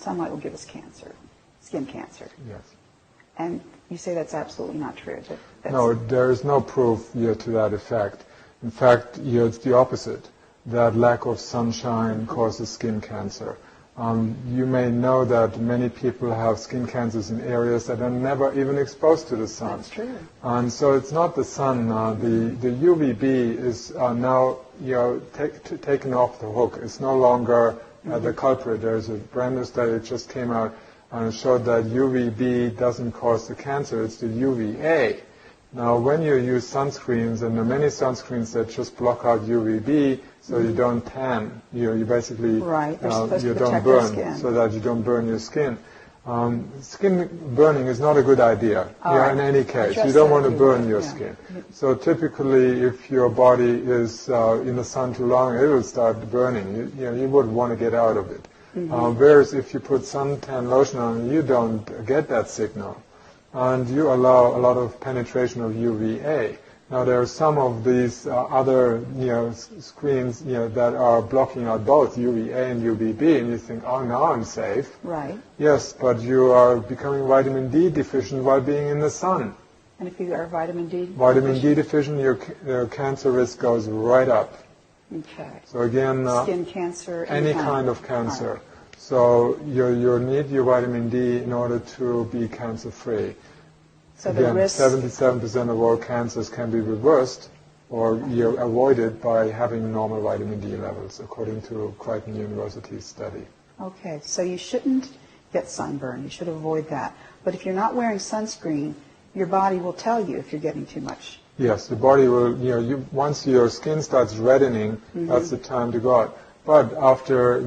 sunlight will give us cancer, skin cancer. Yes. And you say that's absolutely not true. No, there is no proof yet to that effect. In fact, it's the opposite. That lack of sunshine causes skin cancer. You may know that many people have skin cancers in areas that are never even exposed to the sun. That's true. And so it's not the sun. The UVB is now taken off the hook. It's no longer the culprit. There's a brand new study that just came out and it showed that UVB doesn't cause the cancer. It's the UVA. Now, when you use sunscreens, and there are many sunscreens that just block out UVB, so you don't tan, you basically you don't burn, so that you don't burn your skin. Skin burning is not a good idea. In any case, you don't want to burn your skin. So typically, if your body is in the sun too long, it will start burning. You would want to get out of it. Whereas if you put suntan lotion on, you don't get that signal. And you allow a lot of penetration of UVA. Now there are some of these other screens that are blocking out both UVA and UVB, and you think, oh, now I'm safe. Right. Yes, but you are becoming vitamin D deficient while being in the sun. And if you are vitamin D deficient, your cancer risk goes right up. Okay. So again, skin cancer, any kind of cancer. Right. So you need your vitamin D in order to be cancer-free. So again, 77% of all cancers can be reversed or avoided by having normal vitamin D levels, according to Creighton University's study. Okay, so you shouldn't get sunburn. You should avoid that. But if you're not wearing sunscreen, your body will tell you if you're getting too much. Yes, the body will, once your skin starts reddening, that's the time to go out. But after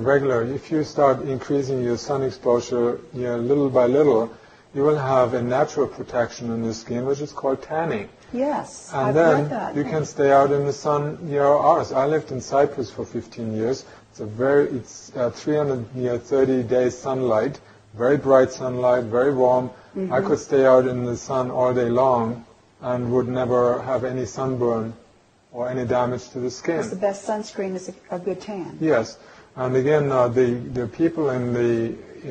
if you start increasing your sun exposure little by little, you will have a natural protection in the skin, which is called tanning. Yes, and I've then read that. You can stay out in the sun hours. I lived in Cyprus for 15 years. It's 330 days sunlight, very bright sunlight, very warm. I could stay out in the sun all day long and would never have any sunburn or any damage to the skin. Because the best sunscreen is a good tan. Yes, and again, the people in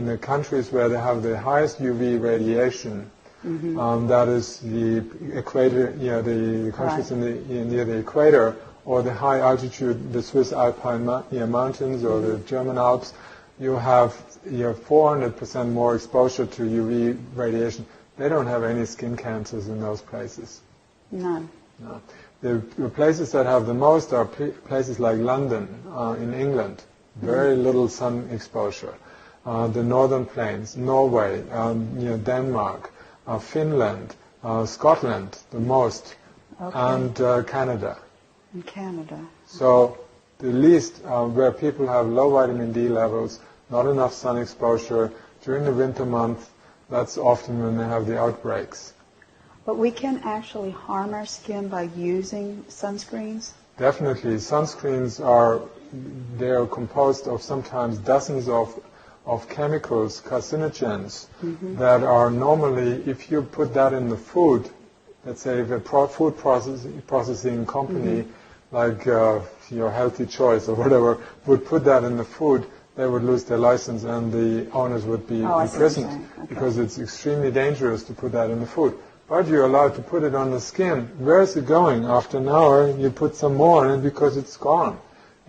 the countries where they have the highest UV radiation, that is the equator, the countries near the equator, or the high altitude, the Swiss Alpine mountains or the German Alps, you have 400% more exposure to UV radiation. They don't have any skin cancers in those places. None. No. The places that have the most are places like London in England, very little sun exposure. The northern plains, Norway, Denmark, Finland, Scotland, the most, and Canada. In Canada. So the least where people have low vitamin D levels, not enough sun exposure during the winter month, that's often when they have the outbreaks. But we can actually harm our skin by using sunscreens? Definitely. Sunscreens they're composed of sometimes dozens of chemicals, carcinogens, that are normally, if you put that in the food, let's say if a food processing company like your Healthy Choice or whatever would put that in the food, they would lose their license and the owners would be imprisoned because it's extremely dangerous to put that in the food. But you're allowed to put it on the skin. Where is it going? After an hour, you put some more on it because it's gone.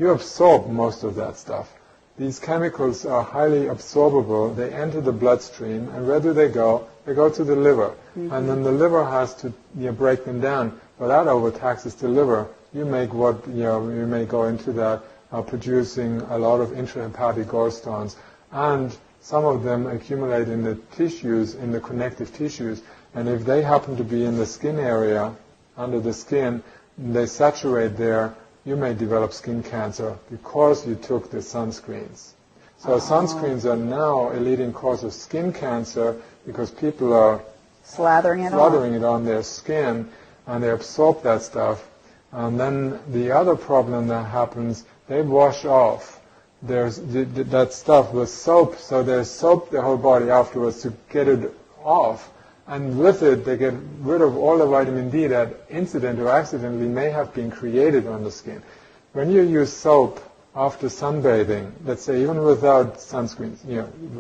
You absorb most of that stuff. These chemicals are highly absorbable. They enter the bloodstream, and where do they go? They go to the liver. And then the liver has to break them down. But that overtaxes the liver. You may go into that producing a lot of intrahepatic gallstones. And some of them accumulate in the tissues, in the connective tissues. And if they happen to be in the skin area, under the skin, they saturate there, you may develop skin cancer because you took the sunscreens. So sunscreens are now a leading cause of skin cancer because people are slathering it on their skin and they absorb that stuff. And then the other problem that happens, they wash off. There's that stuff with soap, so they soap the whole body afterwards to get it off. And with it, they get rid of all the vitamin D that incidentally or accidentally may have been created on the skin. When you use soap after sunbathing, let's say even without sunscreen,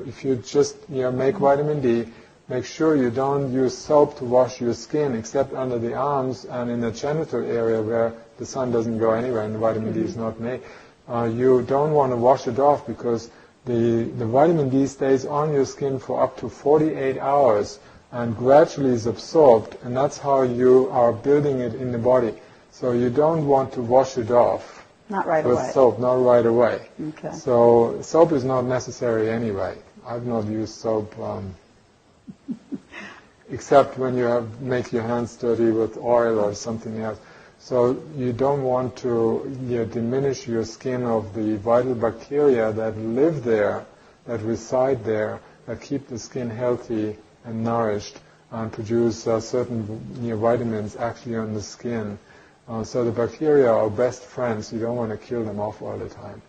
if you just make vitamin D, make sure you don't use soap to wash your skin except under the arms and in the genital area where the sun doesn't go anywhere and the vitamin D is not made. You don't want to wash it off because the vitamin D stays on your skin for up to 48 hours and gradually is absorbed, and that's how you are building it in the body. So you don't want to wash it off. Not right with away. soap, not right away. Okay. So soap is not necessary anyway. I've not used soap except when you make your hands dirty with oil or something else. So you don't want to diminish your skin of the vital bacteria that live there, that reside there, that keep the skin healthy and nourished and produce certain vitamins actually on the skin. So the bacteria are best friends. You don't want to kill them off all the time.